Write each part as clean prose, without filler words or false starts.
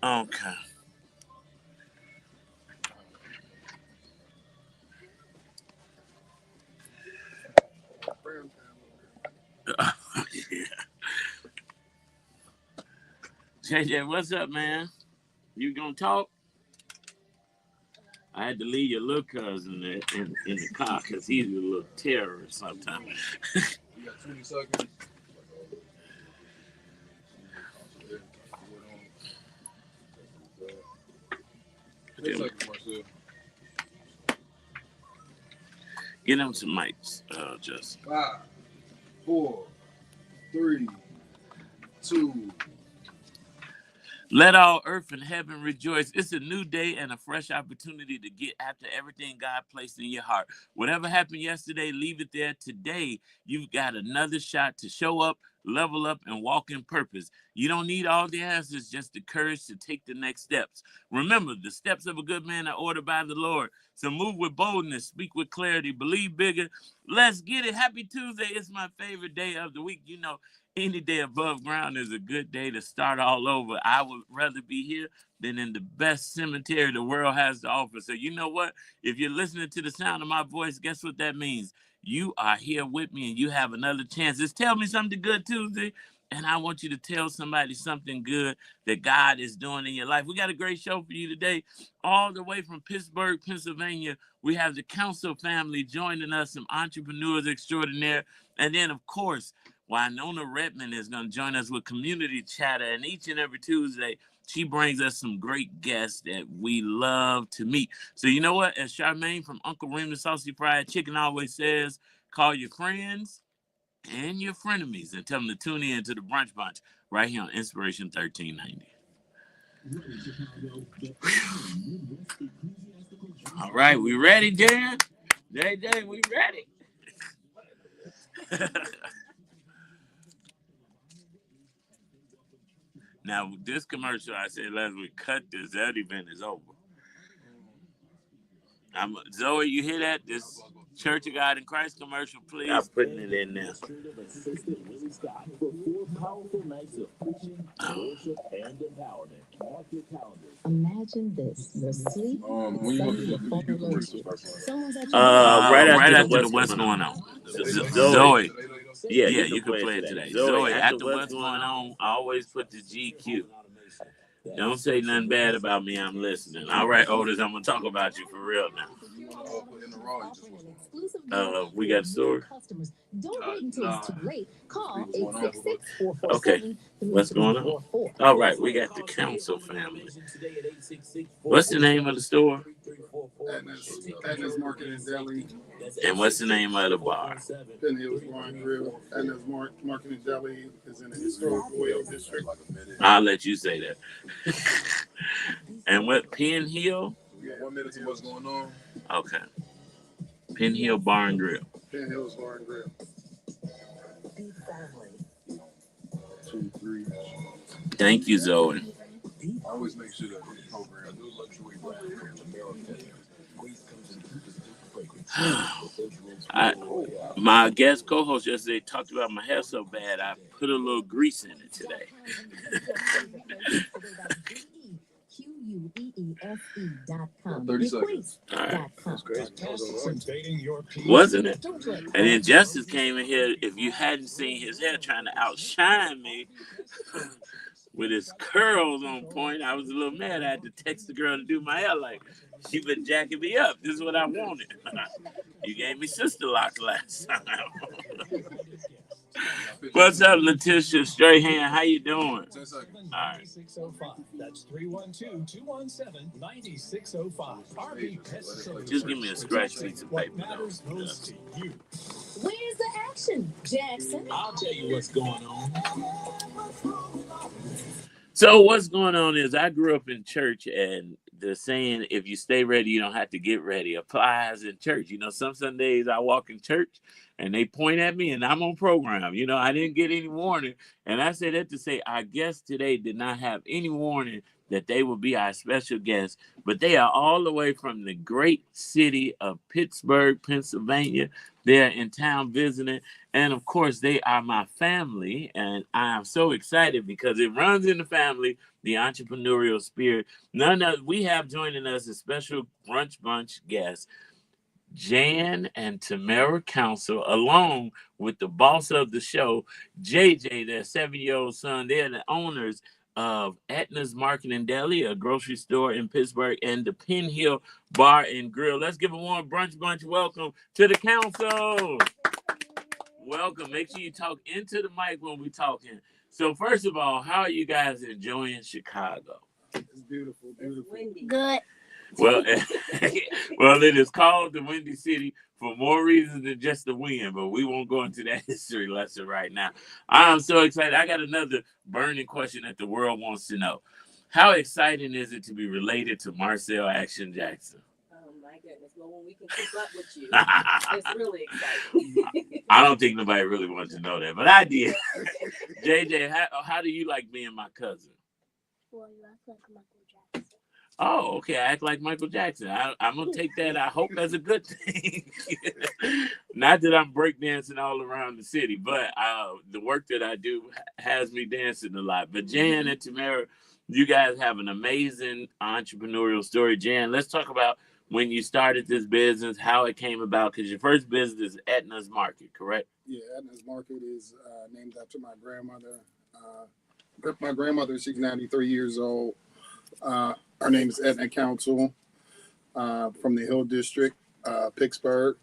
Okay. Yeah. JJ, what's up, man? You gonna talk? I had to leave your little cousin in the car because he's a little terrorist sometimes. You got 20 seconds. Get him some mics, Justin. 5, 4, 3, 2. Let all earth and heaven rejoice. It's a new day and a fresh opportunity to get after everything God placed in your heart. Whatever happened yesterday, leave it there. Today, you've got another shot to show up, level up, and walk in purpose. You don't need all the answers, just the courage to take the next steps. Remember, the steps of a good man are ordered by the Lord. So move with boldness, speak with clarity, believe bigger. Let's get it. Happy Tuesday. It's my favorite day of the week. You know, any day above ground is a good day to start all over. I would rather be here than in the best cemetery the world has to offer. So you know what? If you're listening to the sound of my voice, guess what that means? You are here with me and you have another chance. It's Tell Me Something Good Tuesday. And I want you to tell somebody something good that God is doing in your life. We got a great show for you today. All the way from Pittsburgh, Pennsylvania, we have the Council family joining us, some entrepreneurs extraordinaire. And then, of course, Winona Redmond is going to join us with Community Chatter. And each and every Tuesday, she brings us some great guests that we love to meet. So you know what? As Charmaine from Uncle Raymond's Saucy Fried Chicken always says, call your friends and your frenemies and tell them to tune in to the Brunch Bunch right here on Inspiration 1390. All right, we ready, Jan? JJ, we ready? Now, this commercial I said last week, cut this. That event is over. Zoe, you hear that? This Church of God in Christ commercial, please. I'm putting it in there. Imagine this: your sleep. Right after the What's Going On. Zoe. Yeah, you can play it today. Zoe, after What's Going On, I always put the GQ. Don't say nothing bad about me. I'm listening. All right, Otis, I'm gonna talk about you for real now. We got a story. Don't wait until it's too late. Call 866-447-3744. Okay, what's going on? All right, we got the Council family. What's the name of the store? Agnes Market and Deli. And what's the name of the bar? Penn Hills Bar and Grill. Agnes Market and Deli is in the historic oil district. I'll let you say that. And what, Penn Hill? Yeah, 1 minute to what's going on. Okay. Penn Hill Bar and Grill. Penn Hills Bar and Grill. 2, 3. Thank you, Zoe. I always make sure that the program my guest co-host yesterday talked about my hair so bad I put a little grease in it today. QUEESE.com. 30 seconds. All right. That's great. Wasn't it? And then Justice came in here. If you hadn't seen his hair, trying to outshine me with his curls on point, I was a little mad. I had to text the girl to do my hair. Like, she been jacking me up. This is what I wanted. You gave me sister locks last time. What's up, Letitia Straight Hand? How you doing? 10 seconds. All right. 9605. That's 312-217-9605. Just give me a scratch piece of paper. What matters most to you. Where's the action, Jackson? I'll tell you what's going on. So what's going on is I grew up in church, and the saying, if you stay ready, you don't have to get ready, applies in church. You know, some Sundays I walk in church and they point at me and I'm on program. You know, I didn't get any warning. And I say that to say our guest today did not have any warning that they will be our special guests, but they are all the way from the great city of Pittsburgh, Pennsylvania. They're in town visiting. And of course, they are my family. And I am so excited because it runs in the family the entrepreneurial spirit. We have joining us a special brunch bunch guest, Jan and Tamara Council, along with the boss of the show, JJ, their 7-year-old son. They're the owners of Etna's Market and Deli, a grocery store in Pittsburgh, and the Penn Hill Bar and Grill. Let's give a warm brunch bunch welcome to the council. Welcome. Make sure you talk into the mic when we're talking. So first of all, how are you guys enjoying Chicago? It's beautiful, beautiful. Good. Well, well, it is called the Windy City for more reasons than just the wind, but we won't go into that history lesson right now. I'm so excited. I got another burning question that the world wants to know. How exciting is it to be related to Marcel Action Jackson? Oh my goodness. Well, when we can keep up with you, it's really exciting. I don't think nobody really wants to know that, but I did. JJ, how do you like being my cousin? Well, you act like Michael Jackson. Oh, okay. I act like Michael Jackson. I'm going to take that. I hope that's a good thing. Not that I'm breakdancing all around the city, but the work that I do has me dancing a lot. But Jan and Tamara, you guys have an amazing entrepreneurial story. Jan, let's talk about when you started this business, how it came about, because your first business is Etna's Market, correct? Yeah, Etna's Market is named after my grandmother. My grandmother, she's 93 years old. Her name is Etna Council from the Hill District, Pittsburgh.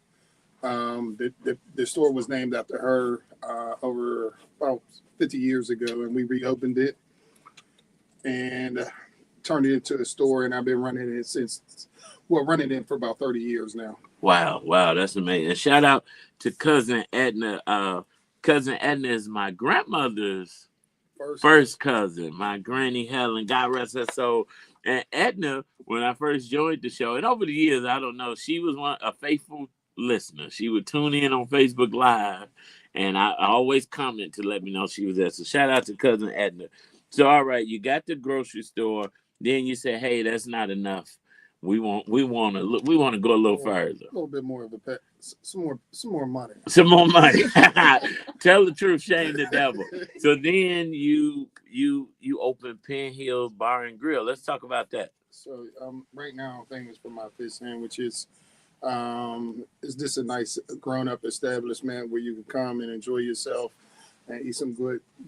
The store was named after her over about 50 years ago, and we reopened it and turned it into a store, and I've been running it for about 30 years now. Wow, that's amazing. Shout out to Cousin Etna. Cousin Etna is my grandmother's first cousin, my granny Helen, God rest her soul. And Etna, when I first joined the show, and over the years, I don't know, she was a faithful listener. She would tune in on Facebook Live, and I always comment to let me know she was there. So shout out to Cousin Etna. So all right, you got the grocery store. Then you say, hey, that's not enough. We want to go a little further. A little bit more of some more money. Some more money. Tell the truth, shame the devil. So then you open Penn Hill Bar and Grill. Let's talk about that. So right now I'm famous for my fish sandwiches. It's just a nice grown-up establishment where you can come and enjoy yourself and eat some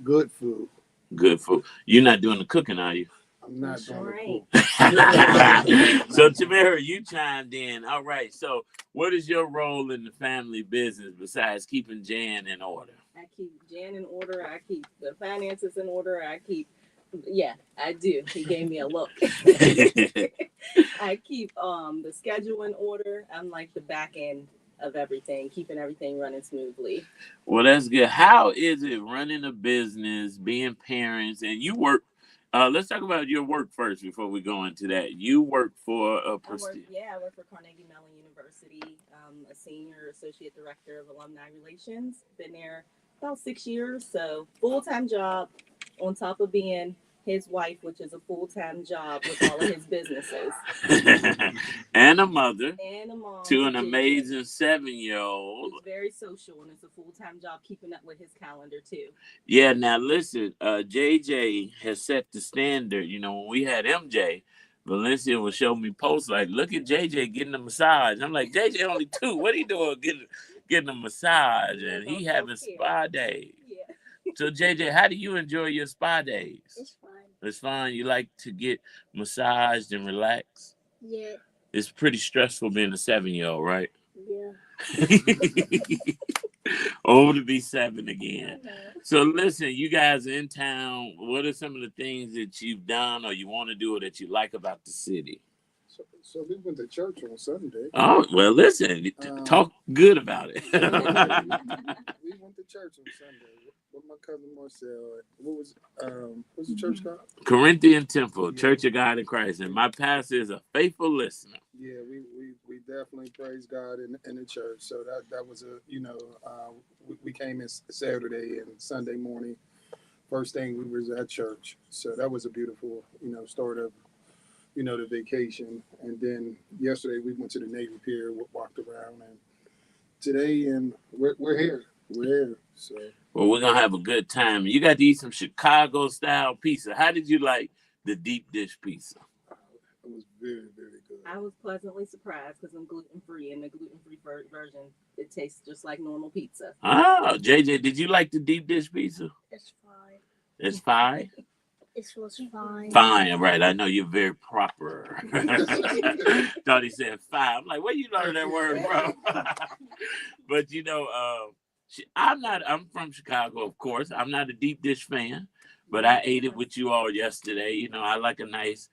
good food. Good food. You're not doing the cooking, are you? I'm not doing it. So Tamara, you chimed in. All right. So what is your role in the family business besides keeping Jan in order? I keep Jan in order. I keep the finances in order. I do. He gave me a look. I keep the schedule in order. I'm like the back end of everything, keeping everything running smoothly. Well, that's good. How is it running a business, being parents, and you work? Let's talk about your work first before we go into that. You work for a prestige. I work for Carnegie Mellon University. A senior associate director of alumni relations. Been there about 6 years, so full-time job on top of being his wife, which is a full-time job with all of his businesses. And a mother. And a mom. To an amazing 7-year-old. He's very social, and it's a full-time job keeping up with his calendar, too. Yeah, now listen, JJ has set the standard. You know, when we had MJ, Valencia would show me posts like, look at JJ getting a massage. I'm like, JJ only 2. What he doing getting a massage? And he having spa days. Yeah. So JJ, how do you enjoy your spa days? It's fun. It's fun. You like to get massaged and relax? Yeah. It's pretty stressful being a 7-year-old, right? Yeah. Old to be 7 again. So listen, you guys in town, what are some of the things that you've done or you want to do or that you like about the city? So we went to church on Sunday. Oh, well, listen, talk good about it. We went to church on Sunday with my cousin Marcel. What's the church called? Corinthian Temple, Church of God in Christ. And my pastor is a faithful listener. Yeah, we definitely praise God in the church. So that was we came in Saturday and Sunday morning. First thing we was at church. So that was a beautiful, start of, the vacation. And then yesterday we went to the Navy Pier, walked around, and today we're here. We're here. So well, we're gonna have a good time. You got to eat some Chicago style pizza. How did you like the deep dish pizza? It was very, very good. I was pleasantly surprised because I'm gluten free, and the gluten free version it tastes just like normal pizza. Ah, JJ, did you like the deep dish pizza? It's fine. It's fine. It was fine. Fine, right. I know you're very proper. Thought he said fine. I'm like, where you learn that word from? But I'm from Chicago, of course. I'm not a deep dish fan, but I ate it with you all yesterday. I like a nice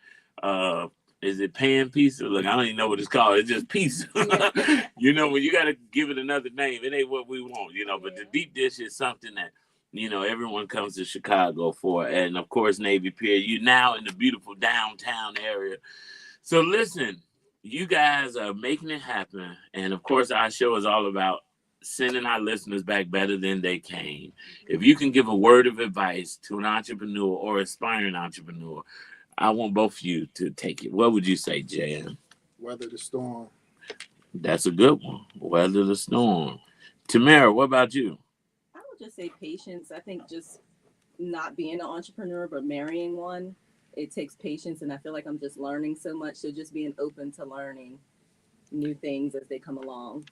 is it pan pizza? Look, I don't even know what it's called. It's just pizza. When you gotta give it another name, it ain't what we want, but the deep dish is something that everyone comes to Chicago for. And of course, Navy Pier, you now in the beautiful downtown area. So listen, you guys are making it happen. And of course, our show is all about sending our listeners back better than they came. If you can give a word of advice to an entrepreneur or aspiring entrepreneur, I want both of you to take it. What would you say, Jan? Weather the storm. That's a good one. Weather the storm. Tamara, what about you? I would just say patience. I think just not being an entrepreneur, but marrying one, it takes patience. And I feel like I'm just learning so much. So just being open to learning new things as they come along.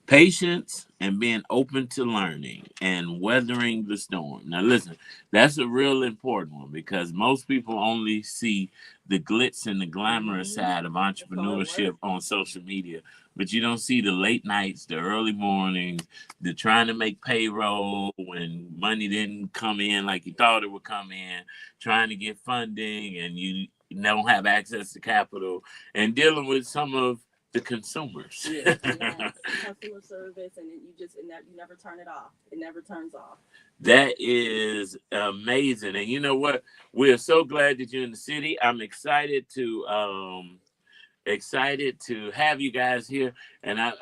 Patience and being open to learning and weathering the storm. Now, listen, that's a real important one because most people only see the glitz and the glamorous side of entrepreneurship on social media, but you don't see the late nights, the early mornings, the trying to make payroll when money didn't come in like you thought it would come in, trying to get funding and you don't have access to capital, and dealing with some of the consumers. Yes, customer service, and you never turn it off. It never turns off. That is amazing. And you know what? We're so glad that you're in the city. I'm excited to have you guys here. And I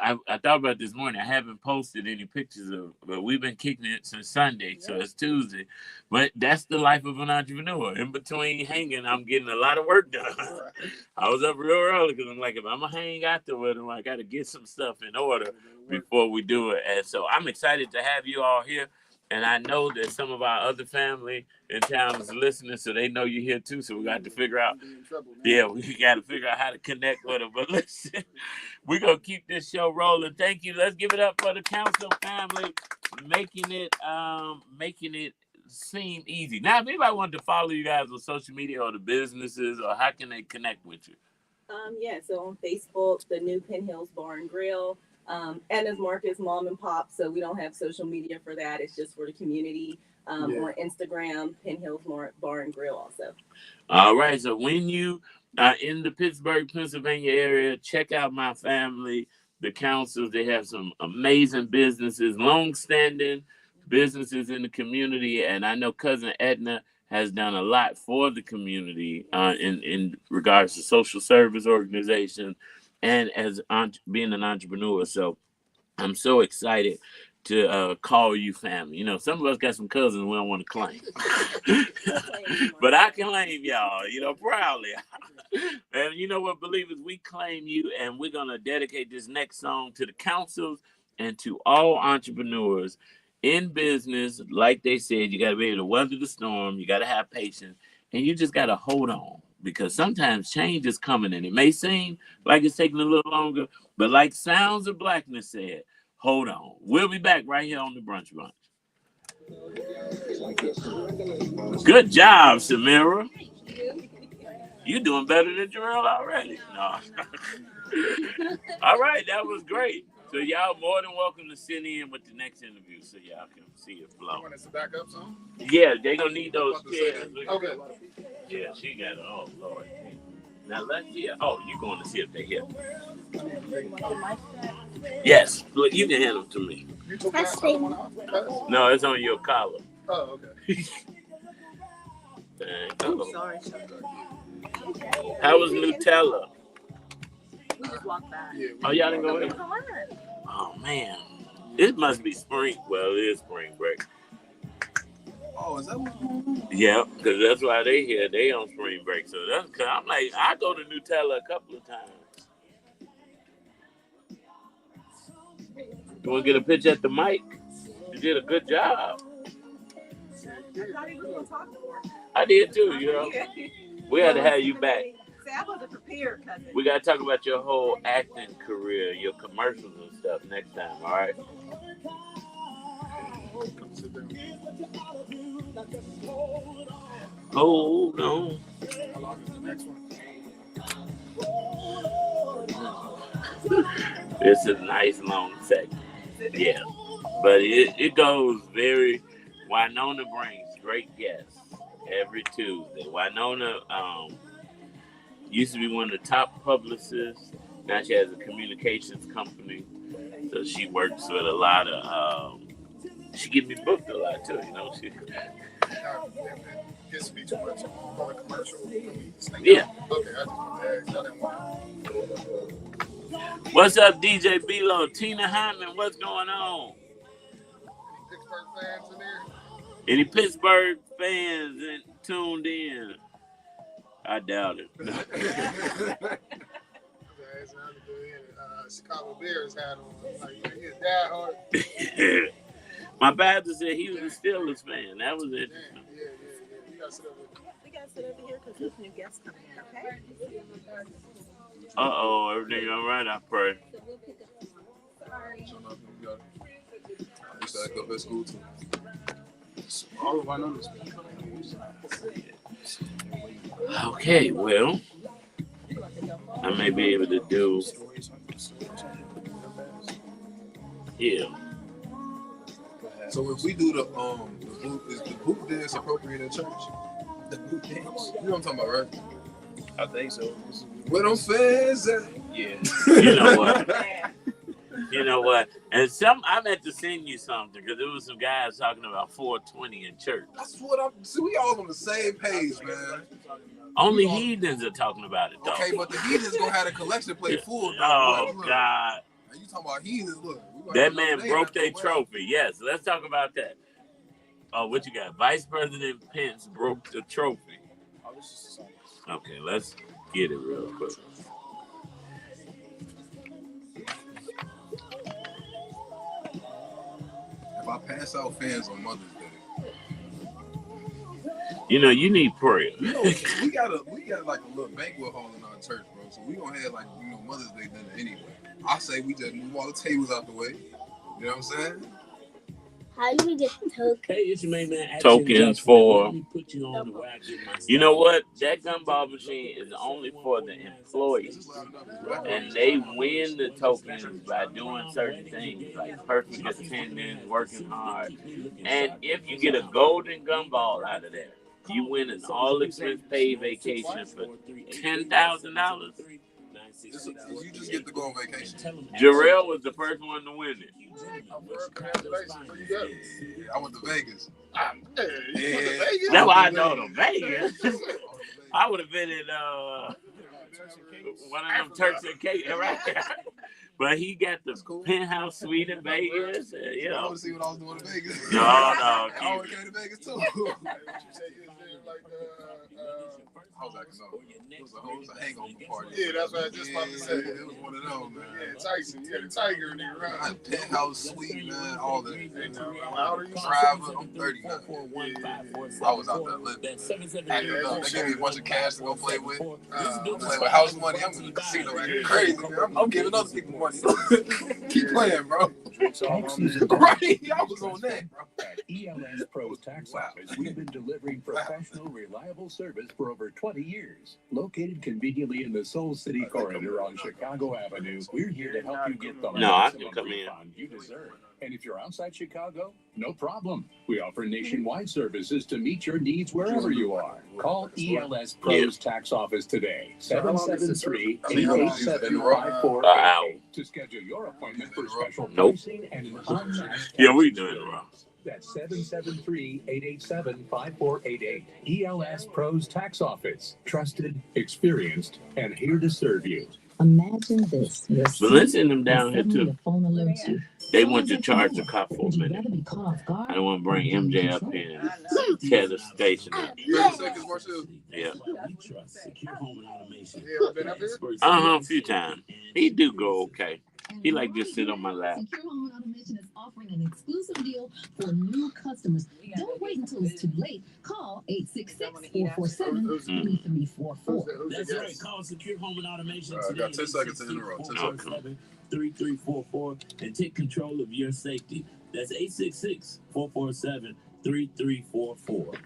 thought about this morning. I haven't posted any pictures but we've been kicking it since Sunday, so it's Tuesday. But that's the life of an entrepreneur. In between hanging, I'm getting a lot of work done. I was up real early because I'm like, if I'm gonna hang afterward, I got to get some stuff in order before we do it. And so I'm excited to have you all here. And I know that some of our other family in town is listening, so they know you're here too. So we got to figure out, we got to figure out how to connect with them. But listen, we're going to keep this show rolling. Thank you. Let's give it up for the council family, making it seem easy. Now, if anybody wanted to follow you guys on social media or the businesses, or how can they connect with you? So on Facebook, the new Penn Hills Bar and Grill. Anna's Marcus Mom and Pop, so we don't have social media for that. It's just for the community. On Instagram, Penn Hills Bar and Grill also. All right, so when you are in the Pittsburgh, Pennsylvania area, check out my family, the councils. They have some amazing businesses, long-standing businesses in the community, and I know Cousin Edna has done a lot for the community in regards to social service organizations and as being an entrepreneur. So I'm so excited to call you family. Some of us got some cousins we don't want to claim. But I claim y'all, proudly. And you know what, believers, we claim you, and we're going to dedicate this next song to the councils and to all entrepreneurs in business. Like they said, you got to be able to weather the storm. You got to have patience, and you just got to hold on, because sometimes change is coming, and it may seem like it's taking a little longer, but like Sounds of Blackness said, hold on. We'll be back right here on the Brunch. Good job, Samira. You're doing better than Jarrell already. No. All right, that was great. So y'all more than welcome to sit in with the next interview so y'all can see it flow. You want us to back up some? Yeah, they're going to need those chairs. Okay. Yeah, she got it. Oh, Lord. Now let's see. Oh, you're going to see if they're here. Yes, look, you can hand them to me. You took that other one off? No, it's on your collar. Oh, okay. Sorry. How was Nutella? We just walked by. Yeah, Oh, y'all didn't go in? Oh, man. It must be spring. Well, it is spring break. Oh, is that what's going on? Yeah, because that's why they here. They on spring break. So that's because I'm like, I go to Nutella a couple of times. You want to get a picture at the mic? You did a good job. I did too, We got to have you back. See, I wasn't prepared, cousin. We got to talk about your whole acting career, your commercials and stuff next time, all right? Come sit down. Hold on. How long is the next one? It's a nice long segment. Yeah. But it goes very, Winona brings great guests every Tuesday. Winona used to be one of the top publicists. Now she has a communications company. So she works with a lot of, she get me booked a lot too, you know. She, Gets to be too much on a commercial. yeah. Okay, I just want to ask. I didn't want What's up, DJ B-Lo? Tina Hyman, what's going on? Pittsburgh fans in there. Any Pittsburgh fans tuned in? I doubt it. Chicago Bears hat on. Like, he's diehard. My pastor said he was a Steelers fan. That was it. Yeah. We got to sit over here. We got to sit over here because there's new guests coming in, okay? Uh-oh, everything all right, I pray. So we'll pick up tomorrow. Sorry. I used to act up at school too. All of I know is Okay, well, I may be able to do, yeah. So if we do the is the boot dance appropriate in church? The boot dance. You know what I'm talking about, right? I think so. Where them fans at? Yeah. You know what? And I meant to send you something because there was some guys talking about 420 in church. That's what I'm. See, we all on the same page, man. Only heathens are talking about it, though. Okay, but the heathens gonna have the collection plate full. Oh, God. You talking about heathens? Look, That man broke their trophy. Yes, let's talk about that. Oh, what you got? Vice President Pence broke the trophy. Okay, let's get it real quick. If I pass out fans on Mother's Day, You know, you need prayer. we got like a little banquet hall in our church, bro. So we gonna have like Mother's Day dinner anyway. I say we just move all the tables out the way. You know what I'm saying? How do we get tokens? Hey, it's your main man. Tokens for, Let me put you on the wax with my you know what? That gumball machine is only for the employees. And they win the tokens by doing certain things like perfect attendance, working hard. And if you get a golden gumball out of that, you win an all expense paid vacation for $10,000. You just get to go on vacation. Jarrell was the first one to win it. Congratulations. Where you go? Yeah, I went to Vegas. Vegas? That's why I know the Vegas. I would have been in one of them Turks and Caicos, right? But he got the penthouse suite in Vegas. You I know. want to see what I was doing in Vegas. No. I always came to Vegas too. I was like, no, it was a hangover party. Yeah, that's what I just about to say. It was one of them, man. Yeah, Tyson. You had a tiger in there, I right? had penthouse suite, man, all that. How old are you? Private, I'm 39. I was out there living. They gave me a bunch of cash to go play with. I'm playing with house money. I'm in the casino acting crazy, man. I'm giving other people money. Keep playing, bro. Right, I was on that, bro. At ELS Pros Tax Office, we've been delivering professional, reliable service for over 20 years. Located conveniently in the Soul City corridor on Chicago Avenue, we're here to help you get the maximum refund you deserve. And if you're outside Chicago, no problem. We offer nationwide services to meet your needs wherever you are. Call ELS Pros Tax Office today, 773-887-5488 to schedule your appointment for special pricing and an unmatched Yeah, we doing it wrong. That's 773-887-5488. ELS Pros Tax Office. Trusted, experienced, and here to serve you. Imagine this. But let's send them down here too. The phone alerts you. They want to charge the cop for a Would you minute. rather be caught off guard? I don't want to bring MJ up here and tear the station up. 30 seconds, Marcel. Yeah. We trust secure home and automation. You ever been up here? A few times. He do go okay. He like just sit on my lap. Secure Home and Automation is offering an exclusive deal for new customers. Don't wait until it's too late. Call 866-447-3344. That's right. Call Secure Home and Automation I today. got 10 seconds to interrupt. 3344 and take control of your safety. That's 866-447-3344.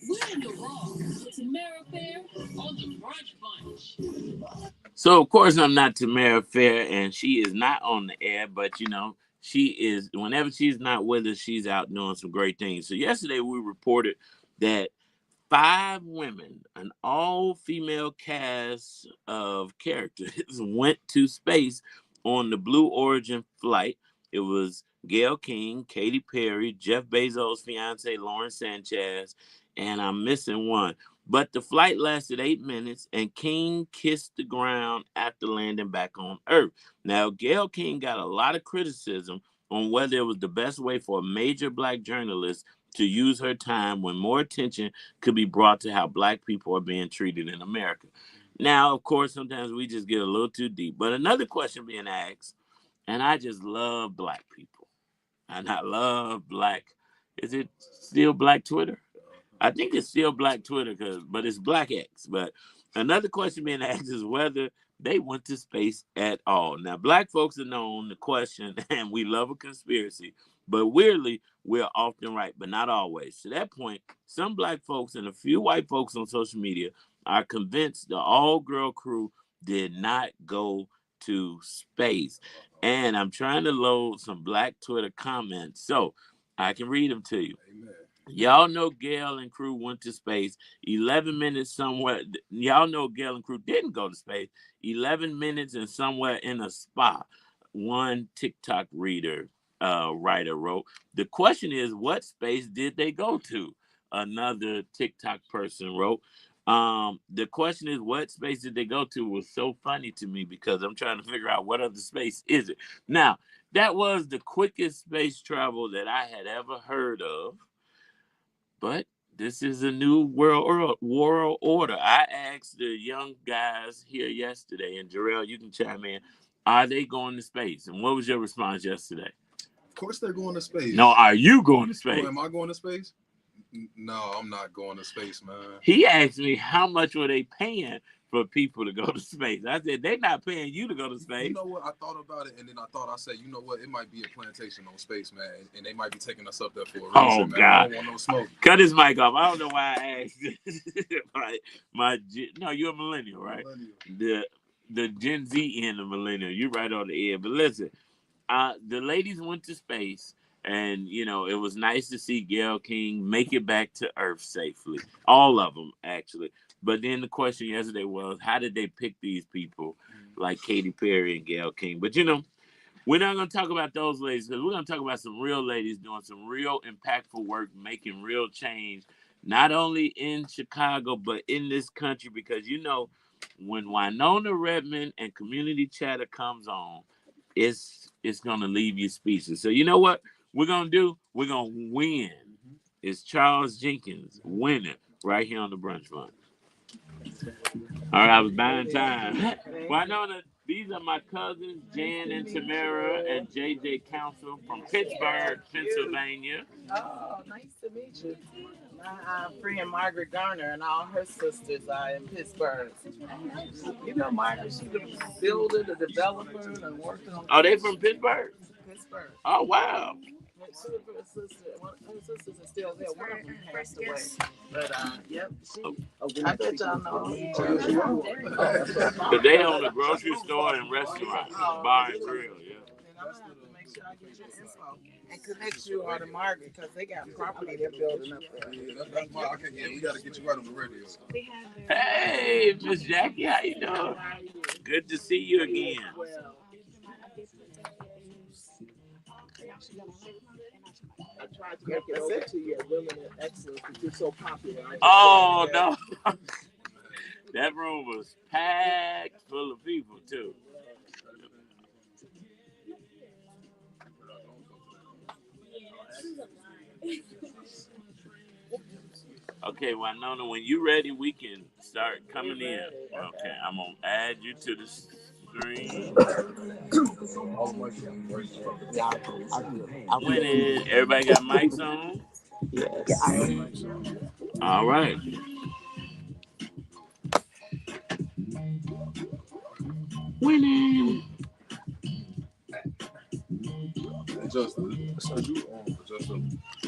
We're in the raw. Tamara Fair on the Brunch Bunch. So of course I'm not Tamara Fair, and she is not on the air, but you know, she is, whenever she's not with us, she's out doing some great things. So yesterday we reported that 5 women, an all-female cast of characters, went to space on the Blue Origin flight. It was Gayle King, Katy Perry, Jeff Bezos' fiance Lauren Sanchez, and I'm missing one. But the flight lasted 8 minutes, and King kissed the ground after landing back on Earth. Now, Gayle King got a lot of criticism on whether it was the best way for a major Black journalist to use her time when more attention could be brought to how Black people are being treated in America. Now, of course, sometimes we just get a little too deep. But another question being asked, and I just love Black people, and I love Black, is it still Black Twitter? I think it's still Black Twitter, but it's Black X. But another question being asked is whether they went to space at all. Now, Black folks are known to question, and we love a conspiracy, but weirdly, we're often right, but not always. To that point, some Black folks and a few white folks on social media are convinced the all-girl crew did not go to space. And I'm trying to load some Black Twitter comments so I can read them to you. Amen. Y'all know Gayle and crew went to space 11 minutes somewhere. Y'all know Gayle and crew didn't go to space 11 minutes and somewhere in a spa. One TikTok writer wrote. The question is, what space did they go to? Another TikTok person wrote. The question is, what space did they go to? Was so funny to me because I'm trying to figure out what other space is it. Now, that was the quickest space travel that I had ever heard of. But this is a new world order. I asked the young guys here yesterday, and Jarrell, you can chime in. Are they going to space? And what was your response yesterday? Of course they're going to space. No, are you going to space? Oh, am I going to space? No, I'm not going to space, man. He asked me how much were they paying for people to go to space. I said, they're not paying you to go to space. You know what? I thought about it, and then I said, you know what? It might be a plantation on space, man, and they might be taking us up there for a reason, oh, man. God. I don't want no smoke. Cut his mic off. I don't know why I asked. No, you're a millennial, right? The Gen Z end of millennial. You're right on the air. But listen, the ladies went to space, and you know it was nice to see Gayle King make it back to Earth safely. All of them, actually. But then the question yesterday was, how did they pick these people like Katy Perry and Gayle King? But you know, we're not going to talk about those ladies because we're going to talk about some real ladies doing some real impactful work, making real change, not only in Chicago, but in this country. Because, you know, when Winona Redmond and Community Chatter comes on, it's going to leave you speechless. So you know what we're going to do? We're going to win. It's Charles Jenkins winning right here on the Brunch Fund. All right, I was buying time. Winona, these are my cousins, Jan and Tamara and JJ Council from Pittsburgh, Pennsylvania. Oh, nice to meet you. My friend Margaret Garner and all her sisters are in Pittsburgh. You know Margaret, she's the builder, the developer, and working on. Oh, they from Pittsburgh? Pittsburgh. Oh, wow. Her sisters are still there. One of them passed away. But, yep. I bet y'all know each other. So they own a grocery store and restaurant, bar and grill, yeah. And I'm going to have to make sure I get your info and connect you all to Margaret because they got property they're building up there. Yeah, we got to get you right on the radio. Hey, Miss Jackie, how you doing? Good to see you again. I tried to make it over to your Women in Excellence because you're so popular. Oh, no. That room was packed full of people, too. Okay, Winona, when you're ready, we can start coming in. Okay, I'm going to add you to the Three. All of my Yeah, I Winning. Everybody got mics on? Yes. All right. Winning. adjust the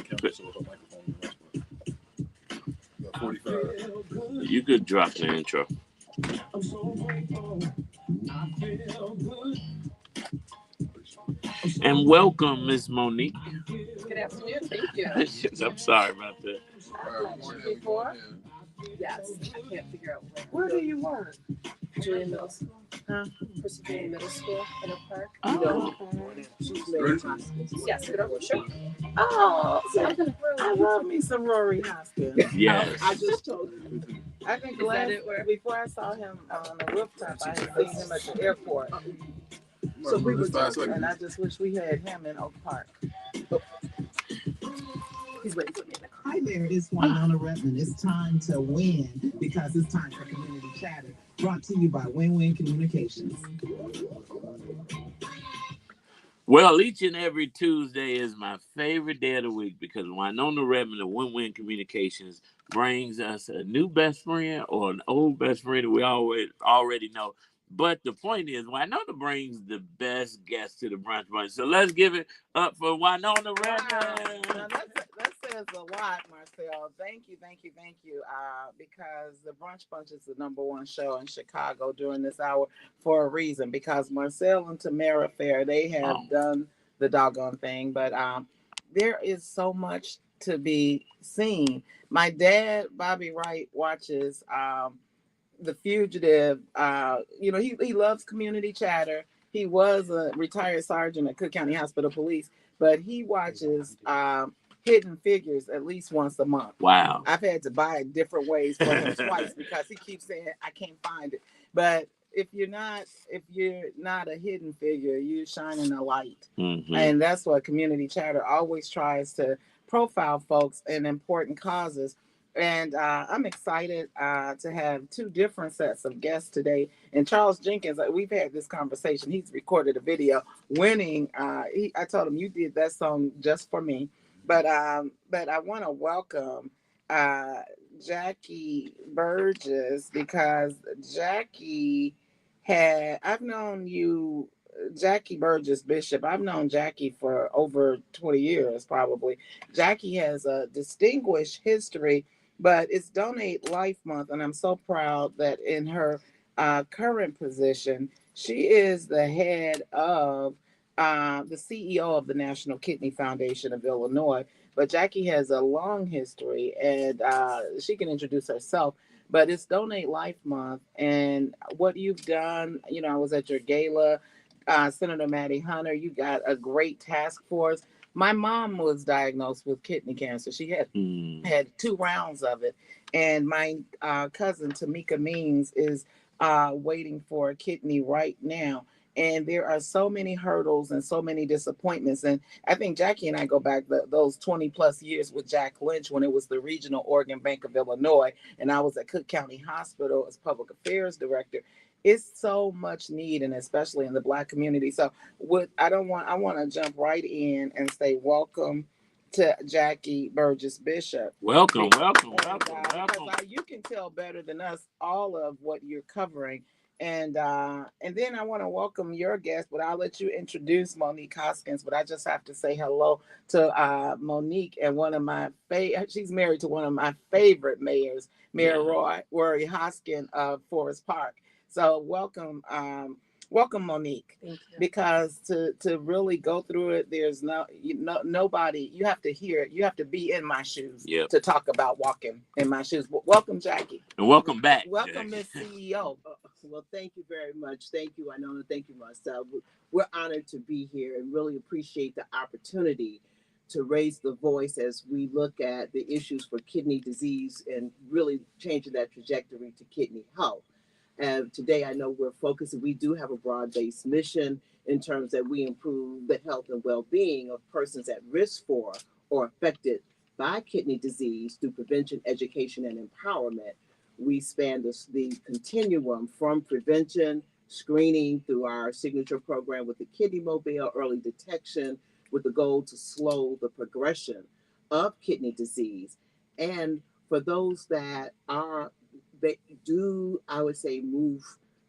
camera so her microphone is 45. You could drop the intro. And welcome, Miss Monique. Good afternoon. Thank you. I'm sorry about that. Before? Yes, I can't figure out Where do you work? Julian Middle School. Huh? Julian Middle School in a park. Oh. She's Mary Hoskins. Yes, good over. Sure. Oh, okay. I love me some Rory Hoskins. Yes. I just told you. I think Is that it? before I saw him on the rooftop, I had seen him at the airport. So we were talking, And I just wish we had him in Oak Park. he's waiting for me in the car. Hi there, it's Winona Redmond. It's time to win because it's time for Community Chatter. Brought to you by Win-Win Communications. Well, each and every Tuesday is my favorite day of the week because Winona Redmond of Win-Win Communications brings us a new best friend or an old best friend that we already know. But the point is, Winona brings the best guests to the Brunch Bunch. So let's give it up for Winona Redmond. Now that says a lot, Marcel. Thank you. Because the Brunch Bunch is the #1 show in Chicago during this hour for a reason. Because Marcel and Tamara Fair, they have done the doggone thing. But there is so much to be seen. My dad, Bobby Wright, watches The Fugitive. He loves Community Chatter. He was a retired sergeant at Cook County Hospital Police, but he watches Hidden Figures at least once a month. Wow. I've had to buy it different ways for him twice because he keeps saying I can't find it. But if you're not a hidden figure, you're shining a light. Mm-hmm. And that's what Community Chatter always tries to profile folks in important causes. And I'm excited to have two different sets of guests today. And Charles Jenkins, we've had this conversation. He's recorded a video winning. I told him you did that song just for me. But I want to welcome Jackie Burgess because I've known you, Jackie Burgess Bishop. I've known Jackie for over 20 years, probably. Jackie has a distinguished history, but it's Donate Life Month, and I'm so proud that in her current position, she is the head of the CEO of the National Kidney Foundation of Illinois. But Jackie has a long history, and she can introduce herself. But it's Donate Life Month, and what you've done, I was at your gala, Senator Maddie Hunter, you got a great task force. My mom was diagnosed with kidney cancer. She had 2 rounds of it. And my cousin, Tamika Means, is waiting for a kidney right now. And there are so many hurdles and so many disappointments. And I think Jackie and I go back those 20 plus years with Jack Lynch when it was the Regional Organ Bank of Illinois. And I was at Cook County Hospital as public affairs director. It's so much need, and especially in the Black community. So I want to jump right in and say welcome to Jackie Burgess Bishop. Welcome. Because you can tell better than us all of what you're covering. And then I want to welcome your guest, but I'll let you introduce Monique Hoskins. But I just have to say hello to Monique and she's married to one of my favorite mayors, Mayor Rory Hoskins of Forest Park. So welcome, Monique. Thank you. Because to really go through it, there's nobody. You have to hear it. You have to be in my shoes to talk about walking in my shoes. Welcome, Jackie. And welcome back. Welcome, Miss CEO. Well, thank you very much. Thank you, Winona. Thank you, Marcel. We're honored to be here and really appreciate the opportunity to raise the voice as we look at the issues for kidney disease and really changing that trajectory to kidney health. And today I know we're focused, and we do have a broad-based mission in terms that we improve the health and well-being of persons at risk for or affected by kidney disease through prevention, education, and empowerment. We span the continuum from prevention screening through our signature program with the Kidney Mobile, early detection with the goal to slow the progression of kidney disease. And for those that are, they do, I would say, move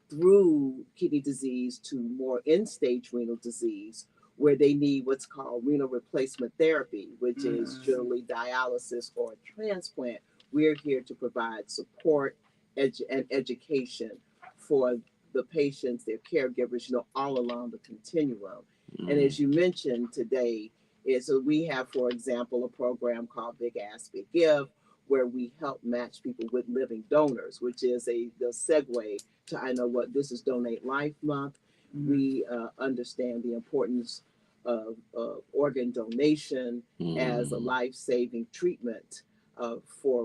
through kidney disease to more end stage renal disease, where they need what's called renal replacement therapy, which is generally dialysis or a transplant. We're here to provide support and education for the patients, their caregivers, all along the continuum. And as you mentioned today, so we have, for example, a program called Big Ask Big Give, where we help match people with living donors, which is the segue to, I know what this is, Donate Life Month. We understand the importance of organ donation as a life-saving treatment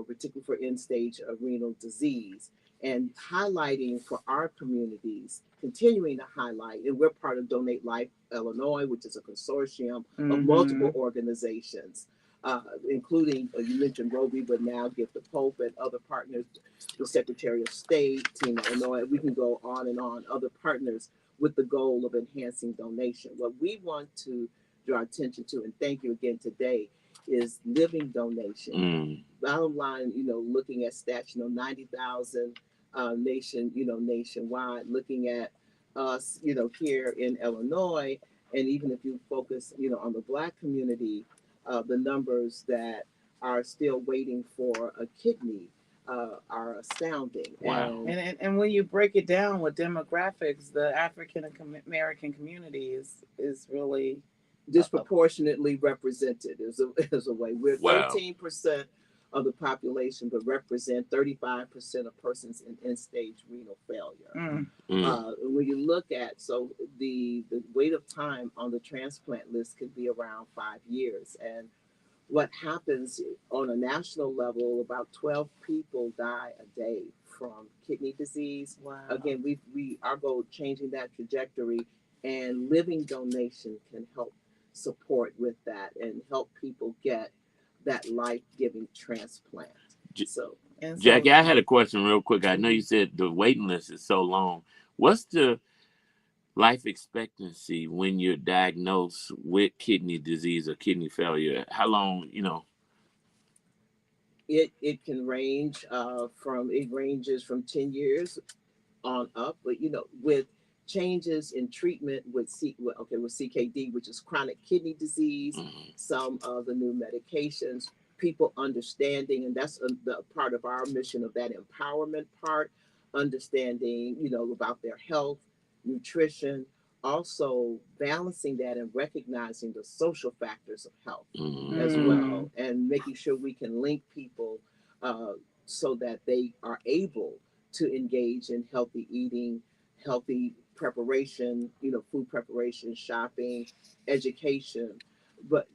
particularly for end-stage renal disease, and highlighting for our communities, continuing to highlight, and we're part of Donate Life Illinois, which is a consortium of multiple organizations, including, you mentioned Roby, but now Gift of Hope and other partners, the Secretary of State, Team Illinois, we can go on, other partners with the goal of enhancing donation. What we want to draw attention to, and thank you again today, is living donation. Bottom line, looking at stats, 90,000 nationwide, looking at us, here in Illinois, and even if you focus, on the Black community, the numbers that are still waiting for a kidney are astounding. Wow. And when you break it down with demographics, the African American community is really disproportionately represented is a way. We're Wow. 13% of the population, but represent 35% of persons in end-stage renal failure. When you look at, so the wait of time on the transplant list could be around 5 years. And what happens on a national level, about 12 people die a day from kidney disease. Wow. Again, we our goal changing that trajectory, and living donation can help support with that and help people get that life-giving transplant. Jackie, I had a question real quick. I know you said the waiting list is so long. What's the life expectancy when you're diagnosed with kidney disease or kidney failure? How long, It can range ranges from 10 years on up, but with changes in treatment with CKD, which is chronic kidney disease, some of the new medications, people understanding, and that's the part of our mission of that empowerment part, understanding, about their health, nutrition, also balancing that and recognizing the social factors of health as well, and making sure we can link people so that they are able to engage in healthy eating, healthy preparation, food preparation, shopping, education. But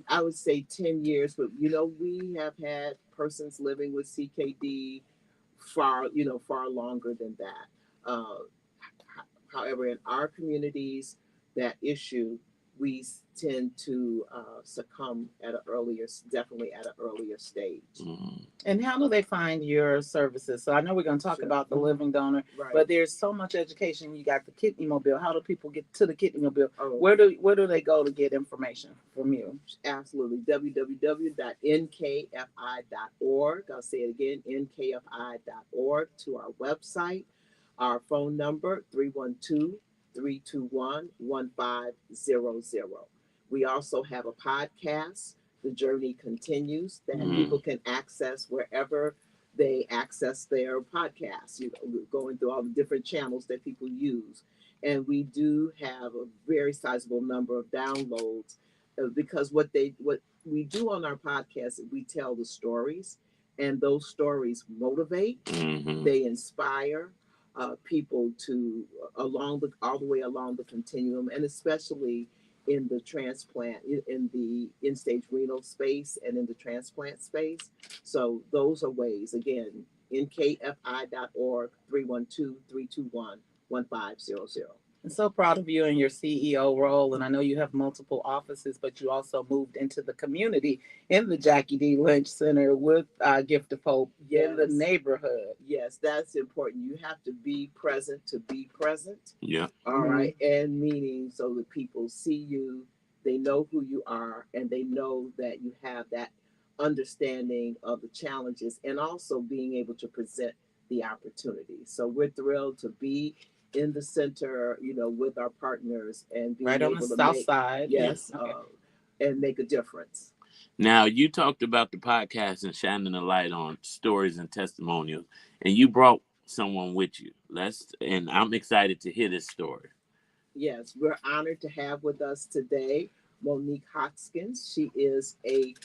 I would say 10 years, but we have had persons living with CKD far longer than that. However, in our communities, that issue, we tend to succumb definitely at an earlier stage. And how do they find your services? So I know we're going to talk about the living donor, Right. but there's so much education. You got the Kidney Mobile. How do people get to the Kidney Mobile? Oh. Where do they go to get information from you? Absolutely. www.nkfi.org. I'll say it again, nkfi.org, to our website. Our phone number, 312-321-1500. We also have a podcast, The Journey Continues, that people can access wherever they access their podcasts, going through all the different channels that people use. And we do have a very sizable number of downloads because what we do on our podcast is we tell the stories, and those stories motivate, they inspire people to all the way along the continuum, and especially in the transplant, in the end-stage renal space and in the transplant space. So those are ways, again, nkfi.org, 312-321-1500. I'm so proud of you in your CEO role, and I know you have multiple offices, but you also moved into the community in the Jackie D. Lynch Center with Gift of Hope in the neighborhood. Yes, that's important. You have to be present to be present. Yeah. All right, and meaning so that people see you, they know who you are, and they know that you have that understanding of the challenges and also being able to present the opportunity. So we're thrilled to be in the center, you know, with our partners and being Right on able the to south make, side. yes, Okay. and make a difference. Now, you talked about the podcast and shining a light on stories and testimonials, and you brought someone with you. And I'm excited to hear this story. Yes, we're honored to have with us today Monique Hoskins. She is a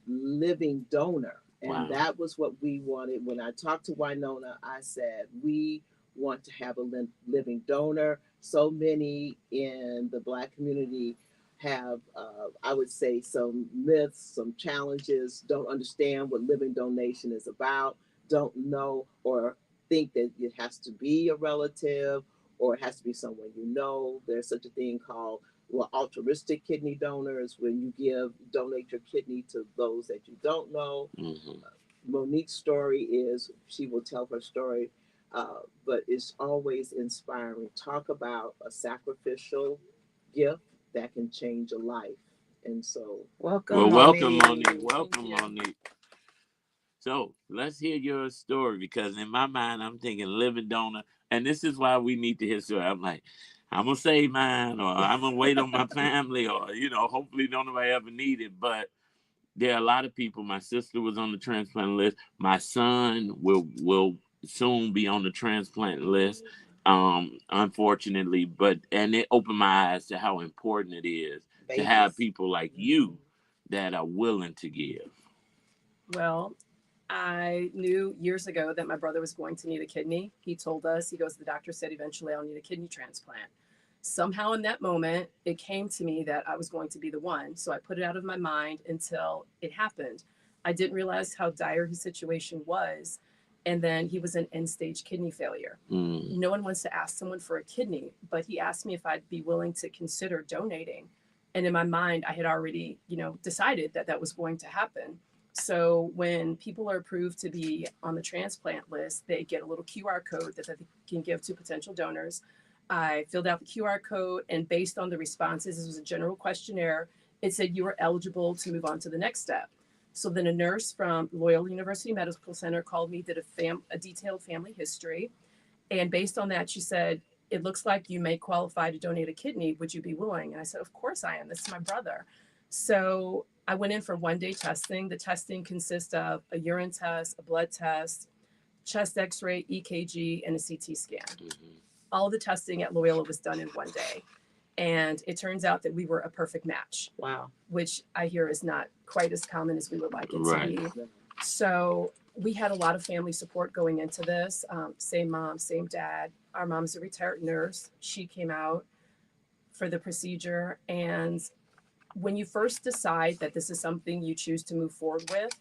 living donor. And Wow. that was what we wanted. When I talked to Winona, I said, we want to have a living donor. So many in the Black community have, I would say, some myths, some challenges, don't understand what living donation is about, don't know or think that it has to be a relative or it has to be someone you know. There's such a thing called altruistic kidney donors, when you donate your kidney to those that you don't know. Mm-hmm. Monique's story is, she will tell her story, but it's always inspiring. Talk about a sacrificial gift that can change a life. And so, welcome, Monique. Welcome, Monique. So let's hear your story, because in my mind, I'm thinking living donor. And this is why we need to hear story. I'm like, I'm going to save mine, or I'm going to wait on my family, or, hopefully don't nobody ever need it. But there are a lot of people. My sister was on the transplant list. My son will soon be on the transplant list, unfortunately. And it opened my eyes to how important it is to have people like you that are willing to give. Well, I knew years ago that my brother was going to need a kidney. He told us, he goes, the doctor said eventually I'll need a kidney transplant. Somehow in that moment, it came to me that I was going to be the one. So I put it out of my mind until it happened. I didn't realize how dire his situation was. And then he was in end-stage kidney failure. No one wants to ask someone for a kidney, but he asked me if I'd be willing to consider donating. And in my mind, I had already, decided that that was going to happen. So when people are approved to be on the transplant list, they get a little QR code that they can give to potential donors. I filled out the QR code, and based on the responses, this was a general questionnaire, it said you were eligible to move on to the next step. So then a nurse from Loyola University Medical Center called me, did a detailed family history. And based on that, she said, it looks like you may qualify to donate a kidney. Would you be willing? And I said, of course I am. This is my brother. So I went in for one-day testing. The testing consists of a urine test, a blood test, chest x-ray, EKG, and a CT scan. Mm-hmm. All the testing at Loyola was done in one day. And it turns out that we were a perfect match. Wow. Which I hear is not quite as common as we would like it to be. So we had a lot of family support going into this. Same mom, same dad. Our mom's a retired nurse. She came out for the procedure. And when you first decide that this is something you choose to move forward with,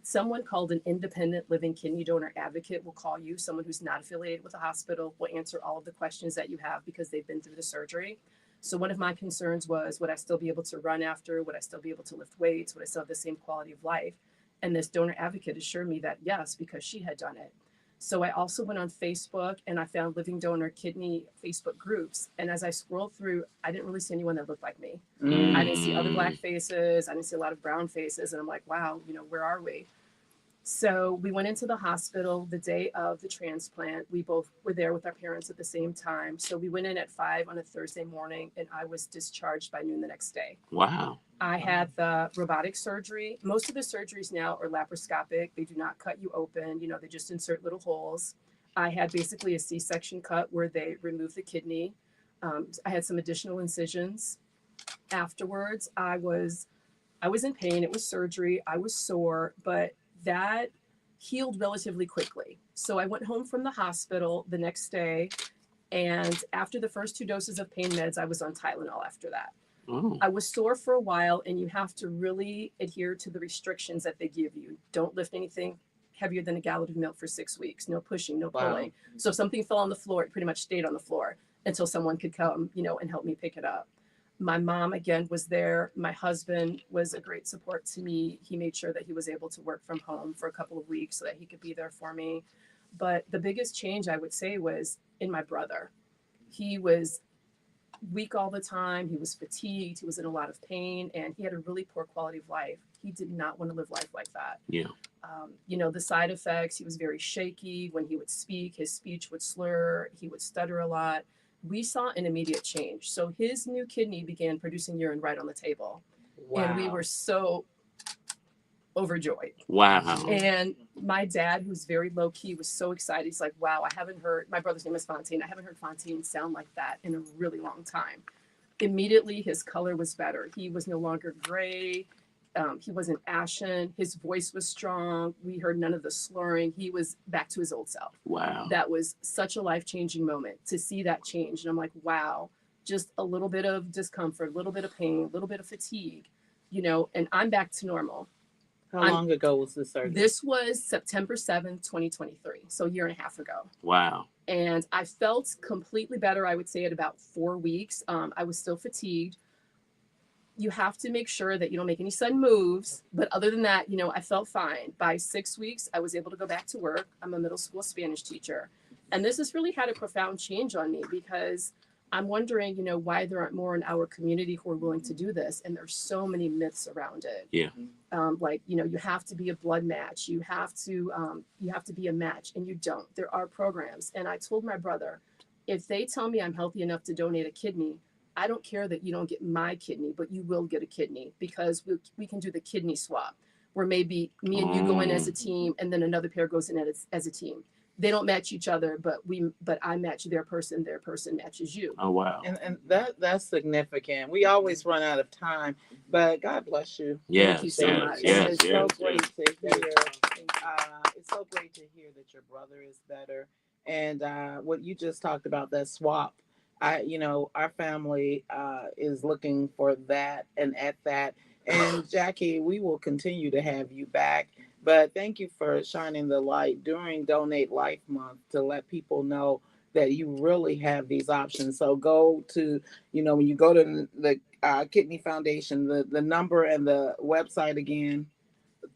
someone called an independent living kidney donor advocate will call you, someone who's not affiliated with a hospital, will answer all of the questions that you have because they've been through the surgery. So one of my concerns was, would I still be able to run after? Would I still be able to lift weights? Would I still have the same quality of life? And this donor advocate assured me that yes, because she had done it. So I also went on Facebook and I found living donor kidney Facebook groups. And as I scrolled through, I didn't really see anyone that looked like me. I didn't see other Black faces. I didn't see a lot of brown faces. And I'm like, wow, where are we? So we went into the hospital the day of the transplant. We both were there with our parents at the same time. So we went in at 5 on a Thursday morning and I was discharged by noon the next day. Wow. I had the robotic surgery. Most of the surgeries now are laparoscopic. They do not cut you open. They just insert little holes. I had basically a C-section cut where they removed the kidney. I had some additional incisions. Afterwards, I was in pain. It was surgery. I was sore, but that healed relatively quickly. So I went home from the hospital the next day. And after the first 2 doses of pain meds, I was on Tylenol after that. I was sore for a while, and you have to really adhere to the restrictions that they give you. Don't lift anything heavier than a gallon of milk for 6 weeks. No pushing, no pulling. So if something fell on the floor, it pretty much stayed on the floor. until someone could come, and help me pick it up. My mom, again, was there. My husband was a great support to me. He made sure that he was able to work from home for a couple of weeks so that he could be there for me. But the biggest change, I would say, was in my brother. He was weak all the time. He was fatigued. He was in a lot of pain, and he had a really poor quality of life. He did not want to live life like that. Yeah. The side effects, he was very shaky. When he would speak, his speech would slur. He would stutter a lot. We saw an immediate change. So his new kidney began producing urine right on the table. Wow. And we were so overjoyed. Wow. And my dad, who's very low key, was so excited. He's like, wow, I haven't heard, my brother's name is Fontaine. I haven't heard Fontaine sound like that in a really long time. Immediately, his color was better. He was no longer gray. He wasn't ashen. His voice was strong. We heard none of the slurring. He was back to his old self. Wow. That was such a life-changing moment to see that change. And I'm like, wow, just a little bit of discomfort, a little bit of pain, a little bit of fatigue, and I'm back to normal. How long ago was this surgery? This was September 7th, 2023. So a year and a half ago. Wow. And I felt completely better, I would say, at about 4 weeks. I was still fatigued. You have to make sure that you don't make any sudden moves. But other than that, I felt fine. By 6 weeks, I was able to go back to work. I'm a middle school Spanish teacher. And this has really had a profound change on me because I'm wondering, why there aren't more in our community who are willing to do this. And there's so many myths around it. Yeah. You have to be a blood match. You have to be a match, and you don't. There are programs. And I told my brother, if they tell me I'm healthy enough to donate a kidney, I don't care that you don't get my kidney, but you will get a kidney because we can do the kidney swap where maybe me and you go in as a team and then another pair goes in as a team. They don't match each other, but I match their person matches you. Oh, wow. And that's significant. We always run out of time, but God bless you. Yes, Thank you so much. It's so great to hear. It's so great to hear that your brother is better. And what you just talked about, that swap, our family is looking for that and at that. And Jackie, we will continue to have you back. But thank you for shining the light during Donate Life Month to let people know that you really have these options. So go to, when you go to the Kidney Foundation, the number and the website again.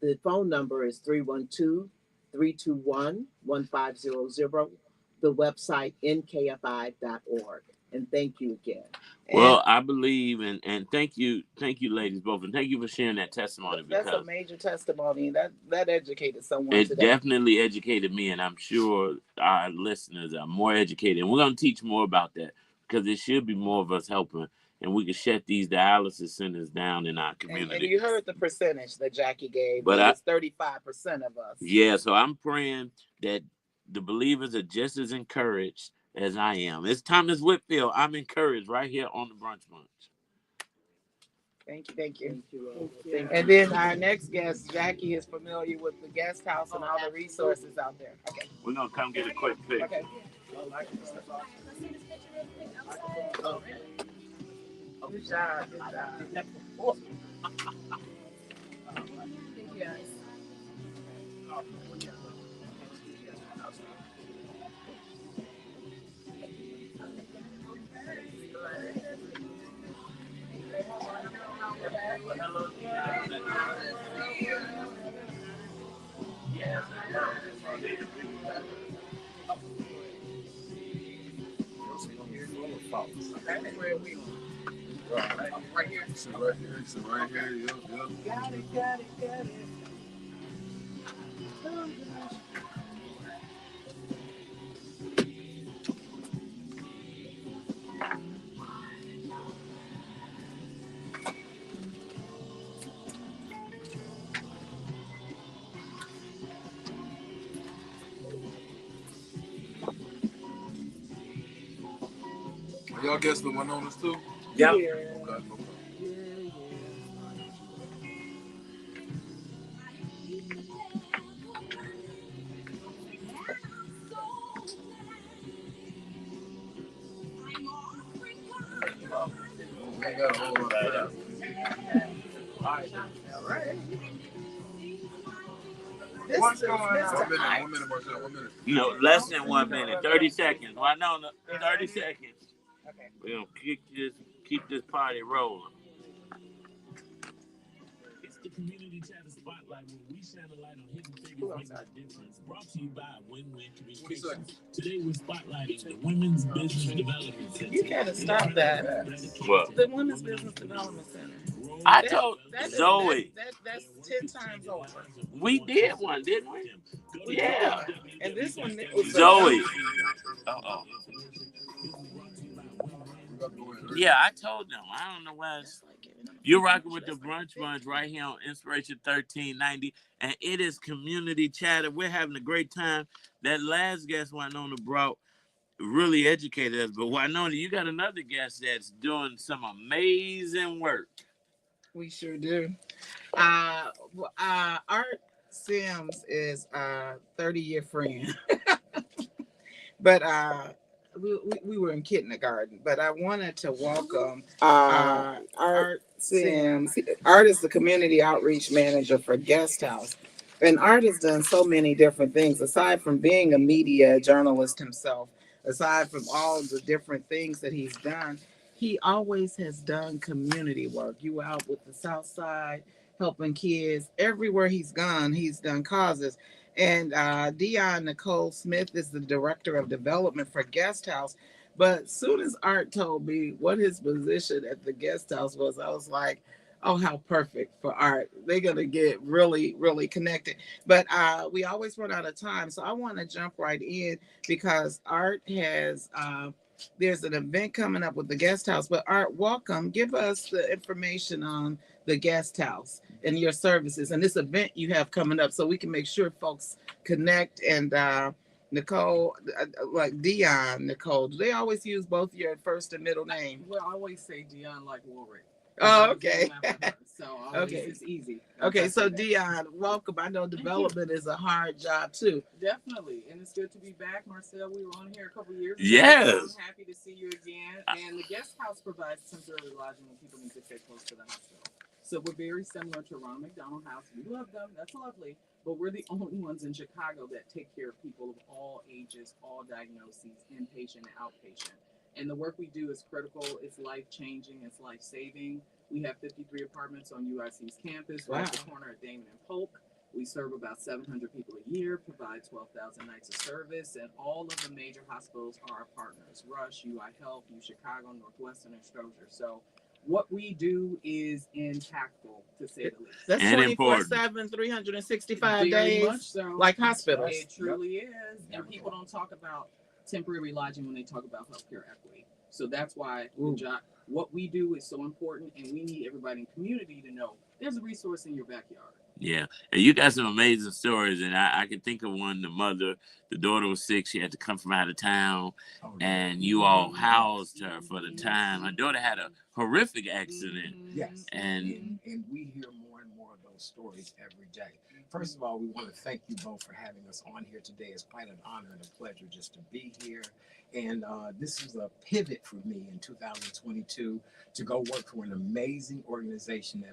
The phone number is 312-321-1500. The website, nkfi.org. And thank you again. Well, I believe, and thank you, ladies, both, and thank you for sharing that testimony. That's a major testimony. That educated someone it today. Definitely educated me, and I'm sure our listeners are more educated. And we're going to teach more about that because there should be more of us helping, and we can shut these dialysis centers down in our community. And you heard the percentage that Jackie gave. But it's 35% of us. Yeah, so I'm praying that the believers are just as encouraged as I am. It's Thomas Whitfield. I'm encouraged right here on the Brunch Bunch. Thank you. And then our next guest, Jackie, is familiar with the guest house and all the resources out there. Okay. We're going to come get a quick pic. Okay. Good job. Thank you guys. Right here. Sit right here. Yep. Got it. Y'all guess the one on us too? Yeah. Okay. We ain't got a whole lot of time. All right. What's going on? 1 minute, Marcel. 1 minute. No, less than 1 minute. 30 seconds. Why no? 30 seconds. Okay. We're gonna keep this party rolling. It's the community chatter spotlight where we shine a light on hidden figures Who else making got a difference. Brought to you by Win-Win Communications. Today we're spotlighting the Women's Business Development Center. You gotta stop that. What? The Women's Business Development Center. I That, told that is Zoe. that's 10 times over. We did one, didn't we? We Yeah. did. And this one was Zoe. Uh-oh. Yeah, I told them. I don't know why. You're rocking with the Brunch right here on Inspiration 1390, and it is community chatter. We're having a great time. That last guest Winona brought really educated us, but Winona, you got another guest that's doing some amazing work. We sure do. Art Sims is a 30-year friend. But we were in kindergarten. But I wanted to welcome Art Sims. Art is the community outreach manager for Guest House. And Art has done so many different things, aside from being a media journalist himself, aside from all the different things that he's done. He always has done community work. You were out with the South Side, helping kids. Everywhere he's gone, he's done causes. And Dion Nicole Smith is the director of development for Guest House. But soon as Art told me what his position at the Guest House was, I was like, oh, how perfect for Art. They're going to get really, really connected. But we always run out of time. So I want to jump right in because Art has, there's an event coming up with the Guest House. But Art, welcome. Give us the information on the Guest House and your services and this event you have coming up so we can make sure folks connect. And Nicole, like Dion, Nicole, do they always use both your first and middle name? Well, I always say Dion like Warwick. Oh, okay. So Okay. It's easy. Okay, so Dion, welcome. I know development is a hard job too. Definitely, and it's good to be back, Marcel. We were on here a couple years ago. Yes. So I'm happy to see you again. And the guest house provides temporary lodging when people need to stay close to the hospital. So we're very similar to Ronald McDonald House. We love them. That's lovely. But we're the only ones in Chicago that take care of people of all ages, all diagnoses, inpatient and outpatient. And the work we do is critical. It's life-changing. It's life-saving. We have 53 apartments on UIC's campus, right at the corner of Damon and Polk. We serve about 700 people a year, provide 12,000 nights of service, and all of the major hospitals are our partners: Rush, UI Health, U Chicago, Northwestern, and Stroger. So what we do is impactful, to say the least. That's 24/7, 365 days. Very much so. Like hospitals. It truly is. And people don't talk about temporary lodging when they talk about healthcare equity. So that's why the job, what we do is so important, and we need everybody in the community to know there's a resource in your backyard. Yeah, and you got some amazing stories, and I can think of one. The daughter was sick; she had to come from out of town, and you all housed her for the time. Her daughter had a horrific accident. Yes, and we hear more and more of those stories every day. First of all, we want to thank you both for having us on here today. It's quite an honor and a pleasure just to be here. And this is a pivot for me in 2022 to go work for an amazing organization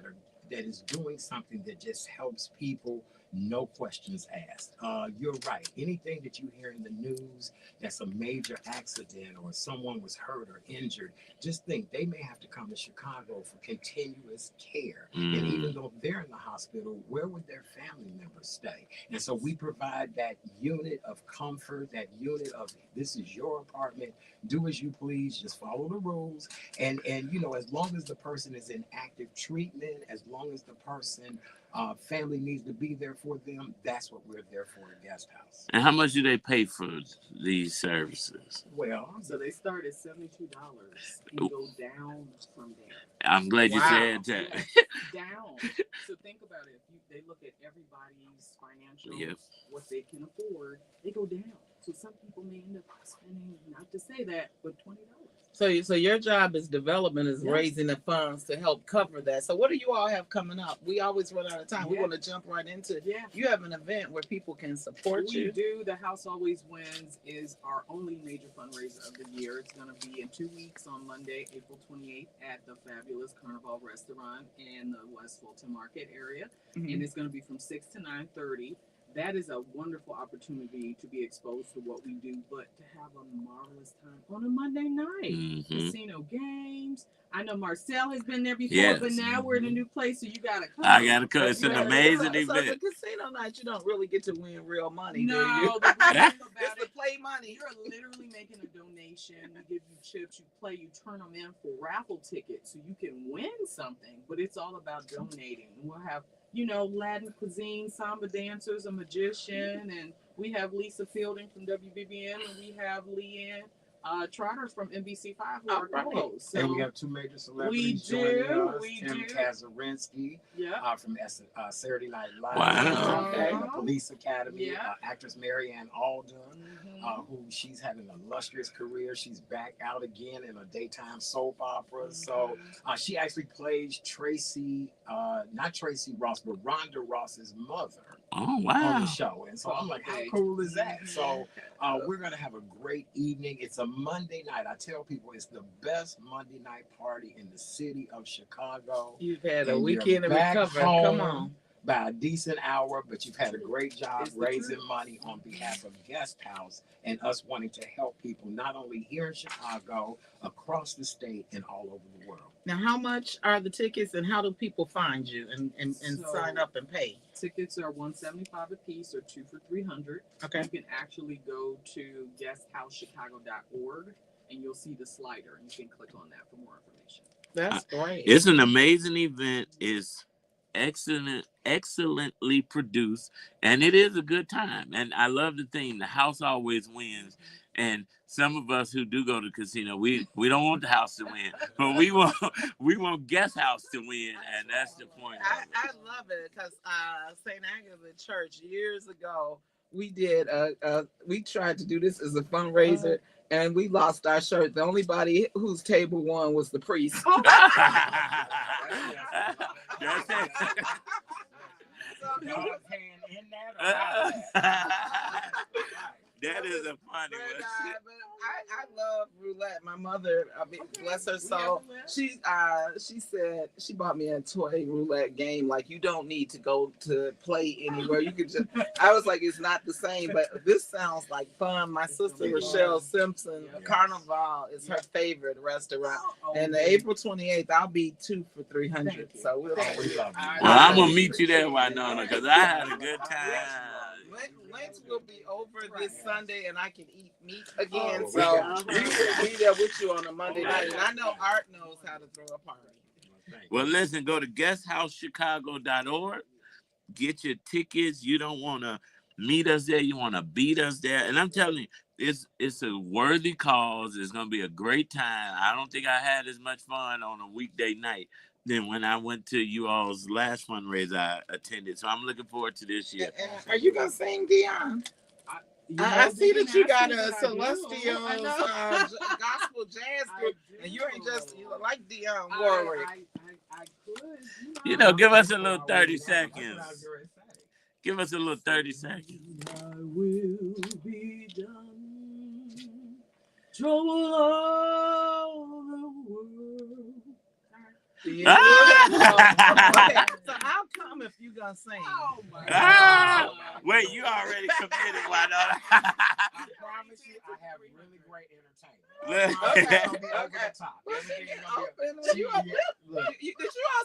that is doing something that just helps people, no questions asked. You're right. Anything that you hear in the news that's a major accident or someone was hurt or injured, just think they may have to come to Chicago for continuous care. And even though they're in the hospital, where would their family members stay? And so we provide that unit of comfort, that unit of this is your apartment, do as you please, just follow the rules. And you know, as long as the person is in active treatment, as long as the person family needs to be there for them, that's what we're there for at Guest House. And how much do they pay for these services? Well, so they start at $72 and go down from there. I'm glad you said that. Down. So think about it. If they look at everybody's financial, Yep. what they can afford, they go down. So some people may end up spending, not to say that, but $20. So your job as development is raising the funds to help cover that. So what do you all have coming up? We always run out of time. We want to jump right into. You have an event where people can support you. We do. The House Always Wins is our only major fundraiser of the year. It's going to be in 2 weeks on Monday, April 28th at the fabulous Carnival Restaurant in the West Fulton Market area. And it's going to be from 6 to 9:30. that is a wonderful opportunity to be exposed to what we do, but to have a marvelous time on a Monday night. Mm-hmm. Casino games. I know Marcel has been there before, Yes. but now we're in a new place, so you gotta come. I gotta come. It's an amazing So event. the casino night, you don't really get to win real money, do No, you? the great thing It's about the it, play money. you're literally making a donation. We give you chips, you play, you turn them in for raffle tickets so you can win something. But it's all about donating. We'll have, Latin cuisine, samba dancers, a magician, and we have Lisa Fielding from WBBM, and we have Leanne Trotter from NBC5 who are co-hosts. So and we have two major celebrities joining us. Tim Kazarinsky from Saturday Night Live. Wow. The Police Academy. Actress Marianne Alden, who she's had an illustrious career. She's back out again in a daytime soap opera. So she actually plays Tracy, not Tracy Ross, but Rhonda Ross's mother. Oh, wow. On the show. And so I'm like, how cool is that? So we're going to have a great evening. It's a Monday night. I tell people it's the best Monday night party in the city of Chicago. You've had a weekend of recovery. Come on. By a decent hour, but you've had a great job raising money on behalf of Guest House and us wanting to help people not only here in Chicago, across the state, and all over the world. Now, how much are the tickets, and how do people find you and sign up and pay? Tickets are $175 a piece, or 2 for $300. Okay. You can actually go to guesthousechicago.org, and you'll see the slider, and you can click on that for more information. That's great. It's an amazing event. It's excellently produced, and it is a good time. And I love the theme, the house always wins. And some of us who do go to the casino, we don't want the house to win, but we want Guest House to win, and that's the point. I love it because St. Agatha Church years ago, we did we tried to do this as a fundraiser, and we lost our shirt. The only body whose table won was the priest. That's it. That is a funny one. I love roulette. My mother, bless her soul, she said she bought me a toy roulette game. Like, you don't need to go to play anywhere. You could just. I was like, it's not the same, but this sounds like fun. My sister Rochelle Simpson, Carnival is her favorite restaurant, and the April 28th, I'll be 2 for $300. So we'll. Well, I'm gonna meet you there, Winona, because I had a good time. Lent will be over this Sunday, and I can eat meat again. So we will be there with you on a Monday night. And I know Art knows how to throw a party. Well, listen, go to guesthousechicago.org. Get your tickets. You don't want to meet us there. You want to beat us there. And I'm telling you, it's a worthy cause. It's going to be a great time. I don't think I had as much fun on a weekday night than when I went to you all's last fundraiser I attended. So I'm looking forward to this year. And are you going to sing, Dion? I see that you got a Celestial gospel jazz group, and you ain't just like Dionne Warwick. I could. You know, give us a little 30 seconds. Give us a little 30 seconds. I will be done. Trouble all the world. Yeah. Okay, so how come if you gonna sing? Oh my God. Wait, you already committed, why not? I promise you, I have really great entertainment. Did you all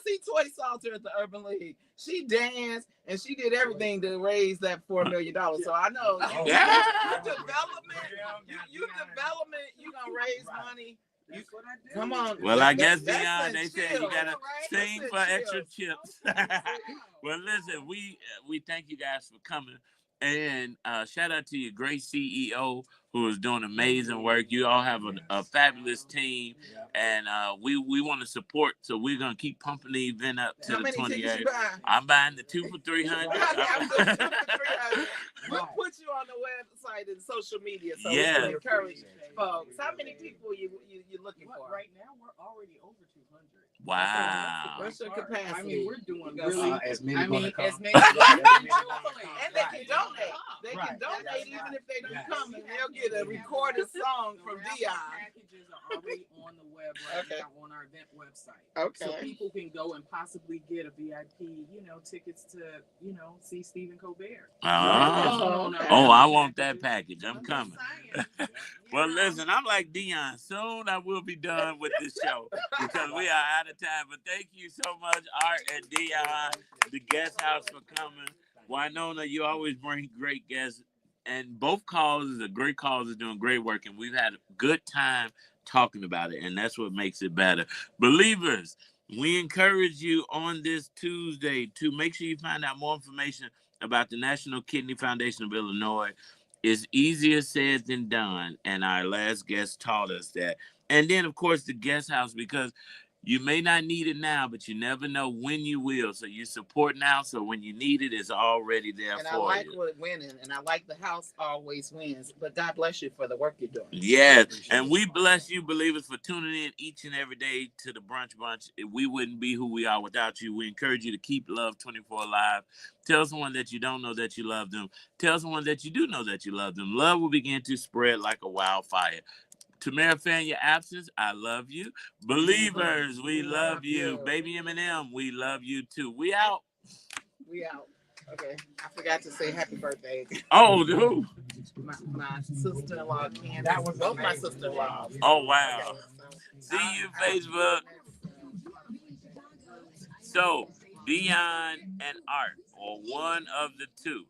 see Toy Salter at the Urban League? She danced and she did everything to raise that $4 million. So I know you gonna raise money. Come on. Well, I guess Dion, they said you gotta sing for extra chips. Well, listen, we thank you guys for coming, and shout out to your great CEO who is doing amazing work. You all have a fabulous team, and we want to support. So we're gonna keep pumping the event up to the 28th. I'm buying the 2 for $300. We'll put you on the website and social media so we can encourage folks. How many people you looking for? Right now we're already over 200. Wow. What's your I capacity? mean, we're doing Because, really. As many I mean, wanna come. as many. And they can donate. They can Right. donate even if they don't Yes. come, and they'll get a recorded song from Dion. Packages are already on the web right Okay. now on our event website. Okay. So people can go and possibly get a VIP, tickets to, see Stephen Colbert. I want that package. I'm coming. Well, listen, I'm like Dion. Soon I will be done with this show because we are out of time. But thank you so much, Art and Dion, the guest house, for coming. Winona, you always bring great guests. And both causes are great causes, doing great work. And we've had a good time talking about it. And that's what makes it better. Believers, we encourage you on this Tuesday to make sure you find out more information about the National Kidney Foundation of Illinois. It's easier said than done. And our last guest taught us that. And then, of course, the guest house, because you may not need it now, but you never know when you will. So you support now, so when you need it, it's already there And for I like you. what winning, and I like the house always wins. But God bless you for the work you're doing. Yes, and we bless you, believers, for tuning in each and every day to the Brunch Bunch. We wouldn't be who we are without you. We encourage you to keep Love 24 alive. Tell someone that you don't know that you love them. Tell someone that you do know that you love them. Love will begin to spread like a wildfire. Tamara Fan, your absence, I love you. Believers, we love you. Baby Eminem, we love you too. We out. We out. Okay. I forgot to say happy birthday. Oh, dude. My sister-in-law, Candace. That was both my sister-in-laws. Oh, wow. Okay, so See you, Facebook. So, Dion and Art, or one of the two.